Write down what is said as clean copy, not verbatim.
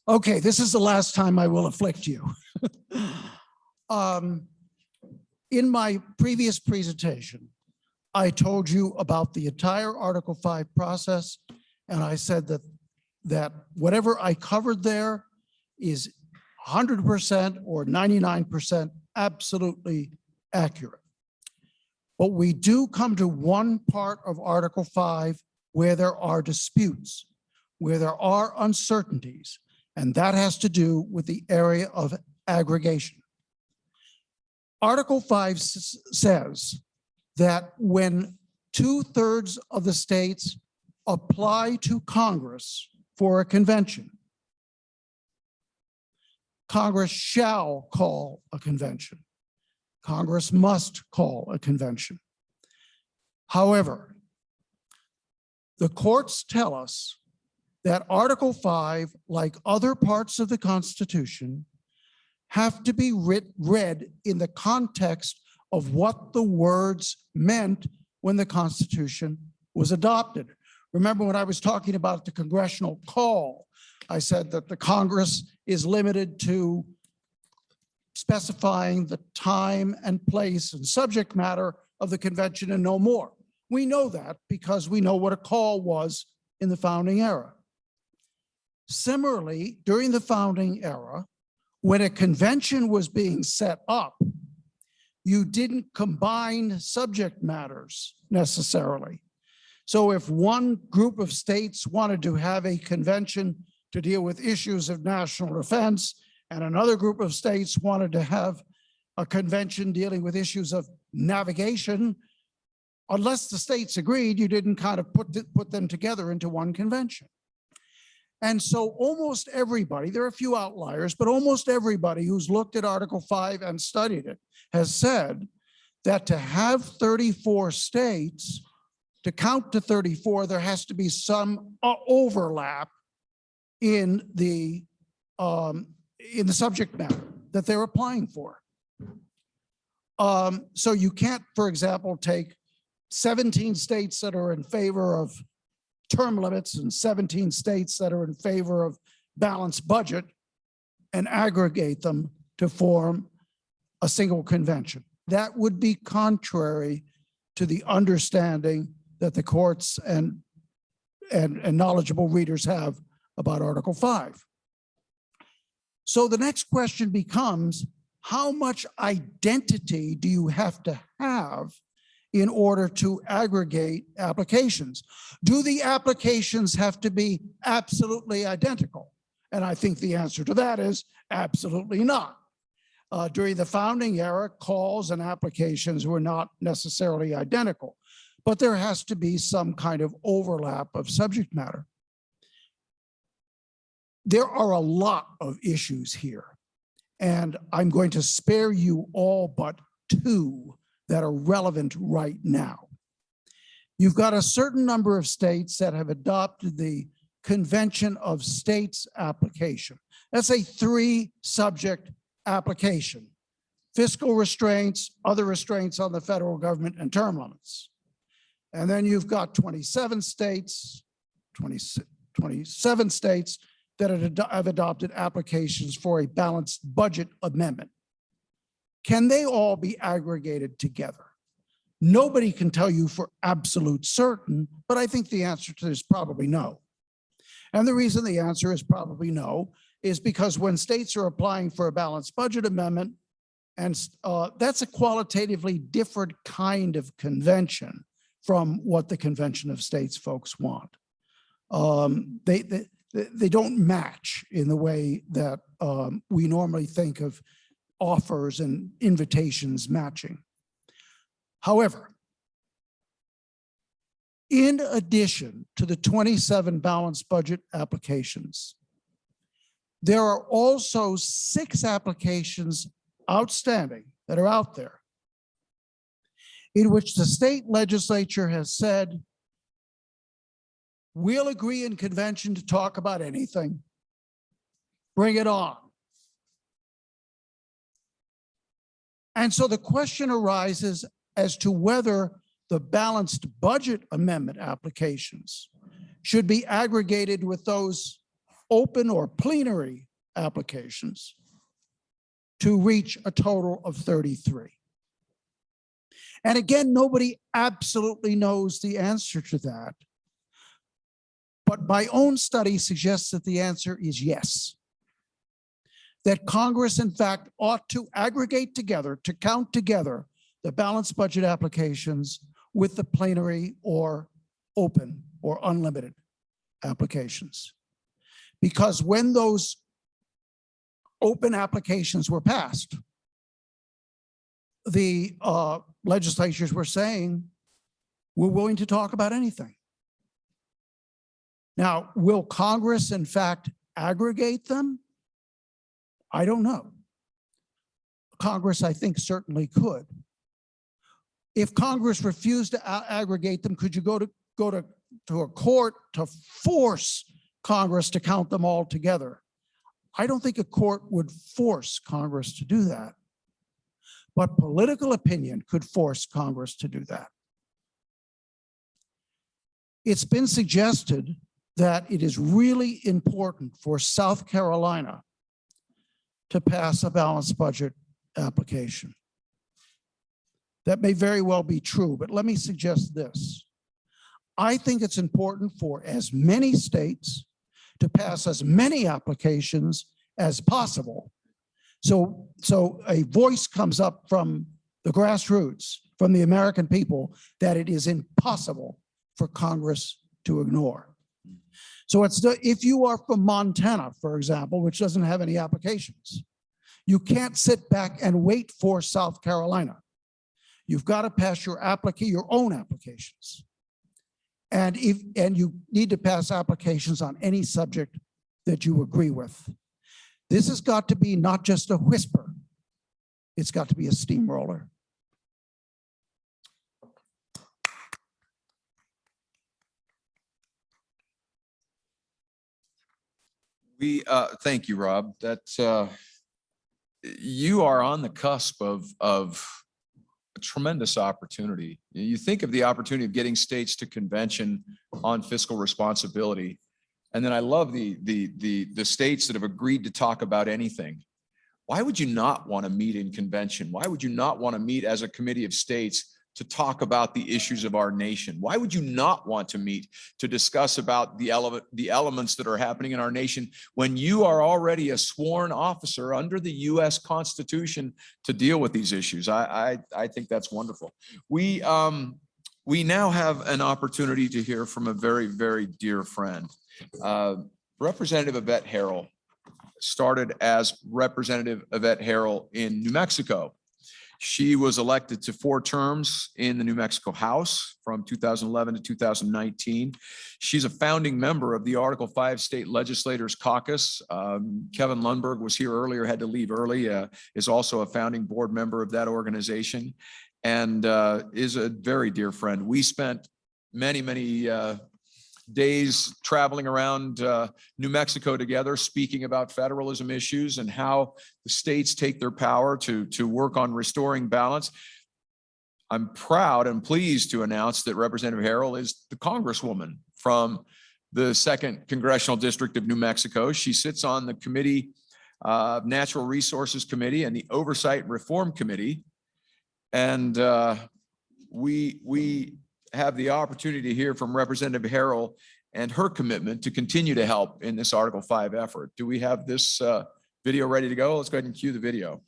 Okay, this is the last time I will afflict you. In my previous presentation, I told you about the entire Article 5 process, and I said that whatever I covered there is 100% or 99% absolutely accurate. But we do come to one part of Article 5 where there are disputes, where there are uncertainties, and that has to do with the area of aggregation. Article 5 says that when 2/3 of the states apply to Congress for a convention, Congress shall call a convention. Congress must call a convention. However, the courts tell us that Article 5, like other parts of the Constitution, have to be read in the context of what the words meant when the Constitution was adopted. Remember when I was talking about the congressional call, I said that the Congress is limited to specifying the time and place and subject matter of the convention and no more. We know that because we know what a call was in the founding era. Similarly, during the founding era, when a convention was being set up, you didn't combine subject matters necessarily. So if one group of states wanted to have a convention to deal with issues of national defense, and another group of states wanted to have a convention dealing with issues of navigation, unless the states agreed, you didn't kind of put them together into one convention. And so almost everybody, there are a few outliers, but almost everybody who's looked at Article 5 and studied it has said that to have 34 states, to count to 34, there has to be some overlap in the subject matter that they're applying for. So you can't, for example, take 17 states that are in favor of term limits and 17 states that are in favor of balanced budget and aggregate them to form a single convention. That would be contrary to the understanding that the courts and knowledgeable readers have about Article 5. So the next question becomes, how much identity do you have to have in order to aggregate applications? Do the applications have to be absolutely identical? And I think the answer to that is absolutely not. During the founding era, calls and applications were not necessarily identical, but there has to be some kind of overlap of subject matter. There are a lot of issues here, and I'm going to spare you all but two that are relevant right now. You've got a certain number of states that have adopted the Convention of States application. That's a 3-subject application: fiscal restraints, other restraints on the federal government, and term limits. And then you've got 27 states that have adopted applications for a balanced budget amendment. Can they all be aggregated together? Nobody can tell you for absolute certain, but I think the answer to this is probably no. And the reason the answer is probably no is because when states are applying for a balanced budget amendment, and that's a qualitatively different kind of convention from what the Convention of States folks want. They don't match in the way that we normally think of offers and invitations matching. However, in addition to the 27 balanced budget applications, there are also 6 applications outstanding that are out there in which the state legislature has said, we'll agree in convention to talk about anything. Bring it on. And so the question arises as to whether the balanced budget amendment applications should be aggregated with those open or plenary applications to reach a total of 33. And again, nobody absolutely knows the answer to that. But my own study suggests that the answer is yes. That Congress, in fact, ought to aggregate together, to count together the balanced budget applications with the plenary or open or unlimited applications. Because when those open applications were passed, the legislatures were saying, we're willing to talk about anything. Now, will Congress, in fact, aggregate them? I don't know. Congress, I think, certainly could. If Congress refused to aggregate them, could you go to a court to force Congress to count them all together? I don't think a court would force Congress to do that. But political opinion could force Congress to do that. It's been suggested that it is really important for South Carolina to pass a balanced budget application. That may very well be true, but let me suggest this. I think it's important for as many states to pass as many applications as possible. So a voice comes up from the grassroots, from the American people, that it is impossible for Congress to ignore. So if you are from Montana, for example, which doesn't have any applications, you can't sit back and wait for South Carolina. You've got to pass your own applications. And you need to pass applications on any subject that you agree with. This has got to be not just a whisper. It's got to be a steamroller. Thank you, Rob. That's you are on the cusp of a tremendous opportunity. You think of the opportunity of getting states to convention on fiscal responsibility. And then I love the states that have agreed to talk about anything. Why would you not want to meet in convention? Why would you not want to meet as a committee of states to talk about the issues of our nation? Why would you not want to meet to discuss about the elements that are happening in our nation when you are already a sworn officer under the U.S. Constitution to deal with these issues? I think that's wonderful. We now have an opportunity to hear from a very, very dear friend. Representative Yvette Herrell started as Representative Yvette Herrell in New Mexico. She was elected to 4 terms in the New Mexico House from 2011 to 2019. She's a founding member of the Article 5 State Legislators Caucus. Kevin Lundberg was here earlier, had to leave early, is also a founding board member of that organization and is a very dear friend. We spent many days traveling around New Mexico together, speaking about federalism issues and how the states take their power to work on restoring balance. I'm proud and pleased to announce that Representative Herrell is the Congresswoman from the 2nd Congressional District of New Mexico. She sits on the Committee, Natural Resources Committee and the Oversight and Reform Committee. And we have the opportunity to hear from Representative Herrell and her commitment to continue to help in this Article 5 effort. Do we have this video ready to go? Let's go ahead and cue the video.